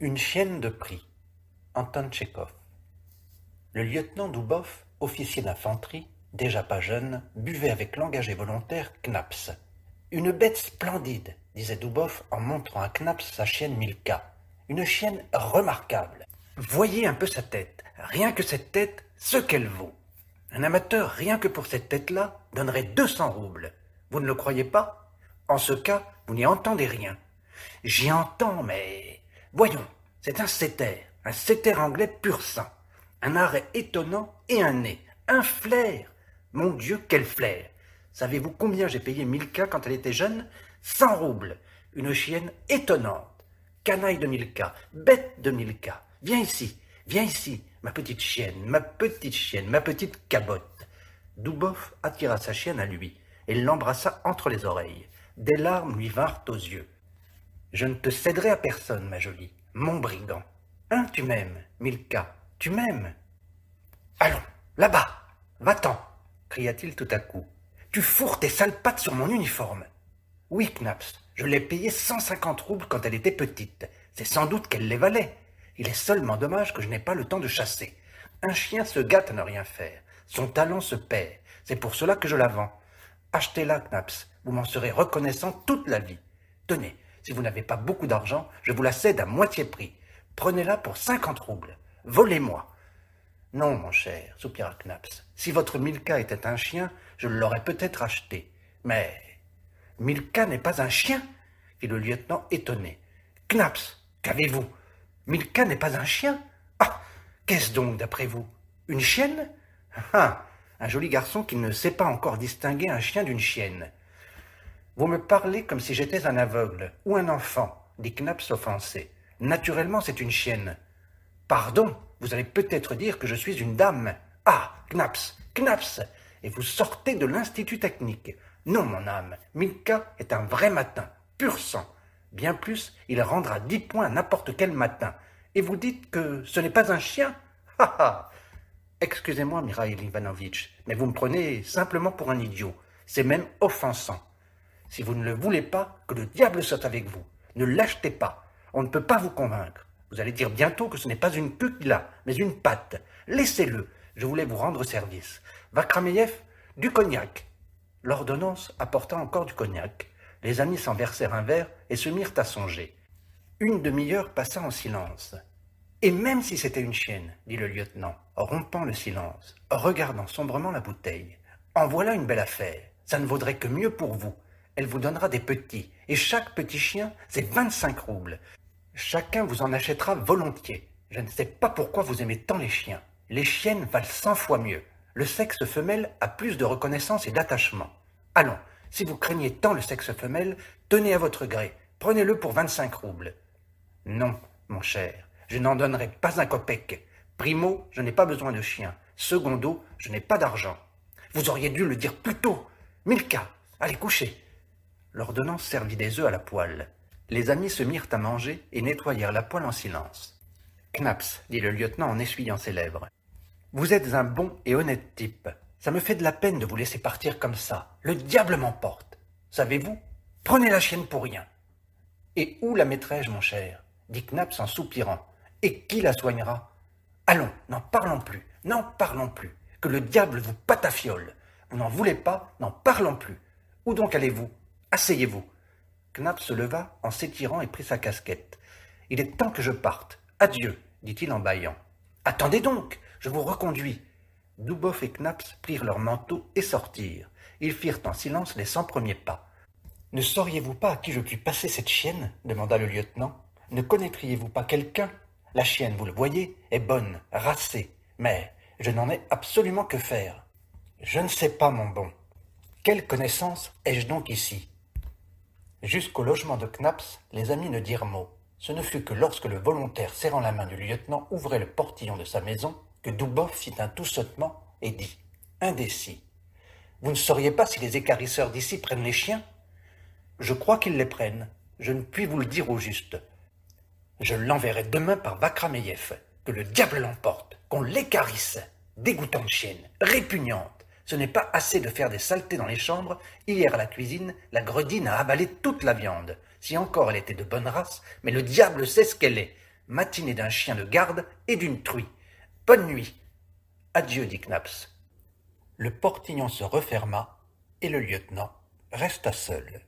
Une chienne de prix. Anton Tchekhov. Le lieutenant Doubov, officier d'infanterie, déjà pas jeune, buvait avec l'engagé volontaire Knaps. Une bête splendide, disait Doubov en montrant à Knaps sa chienne Milka. Une chienne remarquable. Voyez un peu sa tête, rien que cette tête, ce qu'elle vaut. Un amateur, rien que pour cette tête-là, donnerait 200 roubles. Vous ne le croyez pas? En ce cas, vous n'y entendez rien. J'y entends, mais... Voyons, c'est un setter anglais pur sang. Un arrêt étonnant et un nez, un flair. Mon Dieu, quel flair! Savez-vous combien j'ai payé Milka quand elle était jeune? 100 roubles. Une chienne étonnante. Canaille de Milka, bête de Milka. Viens ici, ma petite chienne, ma petite cabotte. Doubov attira sa chienne à lui et l'embrassa entre les oreilles. Des larmes lui vinrent aux yeux. Je ne te céderai à personne, ma jolie, mon brigand. Hein, tu m'aimes, Milka, tu m'aimes? Allons, là-bas, va-t'en, cria-t-il tout à coup. Tu fourres tes sales pattes sur mon uniforme. Oui, Knaps, je l'ai payée 150 roubles quand elle était petite. C'est sans doute qu'elle les valait. Il est seulement dommage que je n'ai pas le temps de chasser. Un chien se gâte à ne rien faire. Son talent se perd. C'est pour cela que je la vends. Achetez-la, Knaps. Vous m'en serez reconnaissant toute la vie. Tenez, si vous n'avez pas beaucoup d'argent, je vous la cède à moitié prix. Prenez-la pour 50 roubles. Volez-moi. Non, mon cher, soupira Knaps. Si votre Milka était un chien, je l'aurais peut-être acheté. Mais Milka n'est pas un chien, fit le lieutenant étonné. Knaps, qu'avez-vous? Milka n'est pas un chien? Ah, qu'est-ce donc d'après vous? Une chienne? Ah, un joli garçon qui ne sait pas encore distinguer un chien d'une chienne. Vous me parlez comme si j'étais un aveugle ou un enfant, dit Knaps offensé. Naturellement, c'est une chienne. Pardon, vous allez peut-être dire que je suis une dame. Ah, Knaps, Knaps, et vous sortez de l'Institut technique. Non, mon âme, Milka est un vrai matin, pur sang. Bien plus, il rendra 10 points n'importe quel matin. Et vous dites que ce n'est pas un chien? Ha ha! Excusez-moi, Mikhail Ivanovitch, mais vous me prenez simplement pour un idiot. C'est même offensant. Si vous ne le voulez pas, que le diable soit avec vous. Ne l'achetez pas. On ne peut pas vous convaincre. Vous allez dire bientôt que ce n'est pas une queue qu'il a, mais une patte. Laissez-le. Je voulais vous rendre service. Vakrameyev, du cognac. L'ordonnance apporta encore du cognac. Les amis s'en versèrent un verre et se mirent à songer. Une demi-heure passa en silence. Et même si c'était une chienne, dit le lieutenant, rompant le silence, regardant sombrement la bouteille. En voilà une belle affaire. Ça ne vaudrait que mieux pour vous. Elle vous donnera des petits, et chaque petit chien, c'est 25 roubles. Chacun vous en achètera volontiers. Je ne sais pas pourquoi vous aimez tant les chiens. Les chiennes valent 100 fois mieux. Le sexe femelle a plus de reconnaissance et d'attachement. Allons, si vous craignez tant le sexe femelle, tenez à votre gré. Prenez-le pour 25 roubles. Non, mon cher, je n'en donnerai pas un copec. Primo, je n'ai pas besoin de chien. Secondo, je n'ai pas d'argent. Vous auriez dû le dire plus tôt. Milka, allez coucher. L'ordonnance servit des œufs à la poêle. Les amis se mirent à manger et nettoyèrent la poêle en silence. Knaps, dit le lieutenant en essuyant ses lèvres. Vous êtes un bon et honnête type. Ça me fait de la peine de vous laisser partir comme ça. Le diable m'emporte. Savez-vous? Prenez la chienne pour rien. Et où la mettrai-je, mon cher? Dit Knaps en soupirant. Et qui la soignera? Allons, n'en parlons plus, n'en parlons plus. Que le diable vous patafiole. Vous n'en voulez pas, n'en parlons plus. Où donc allez-vous? Asseyez-vous. Knaps se leva en s'étirant et prit sa casquette. Il est temps que je parte. Adieu, dit-il en bâillant. Attendez donc, je vous reconduis. Doubov et Knaps prirent leurs manteaux et sortirent. Ils firent en silence les 100 premiers pas. Ne sauriez-vous pas à qui je puis passer cette chienne? Demanda le lieutenant. Ne connaîtriez-vous pas quelqu'un? La chienne, vous le voyez, est bonne, racée, mais je n'en ai absolument que faire. Je ne sais pas, mon bon. Quelle connaissance ai-je donc ici? Jusqu'au logement de Knaps, les amis ne dirent mot. Ce ne fut que lorsque le volontaire serrant la main du lieutenant ouvrait le portillon de sa maison que Doubov fit un tout sottement et dit, indécis. Vous ne sauriez pas si les équarrisseurs d'ici prennent les chiens? Je crois qu'ils les prennent. Je ne puis vous le dire au juste. Je l'enverrai demain par Vakrameyev. Que le diable l'emporte, qu'on l'équarrisse. Dégoûtante chienne, répugnante. Ce n'est pas assez de faire des saletés dans les chambres. Hier à la cuisine, la gredine a avalé toute la viande. Si encore elle était de bonne race, mais le diable sait ce qu'elle est. matinée d'un chien de garde et d'une truie. Bonne nuit. Adieu, dit Knaps. Le portillon se referma et le lieutenant resta seul.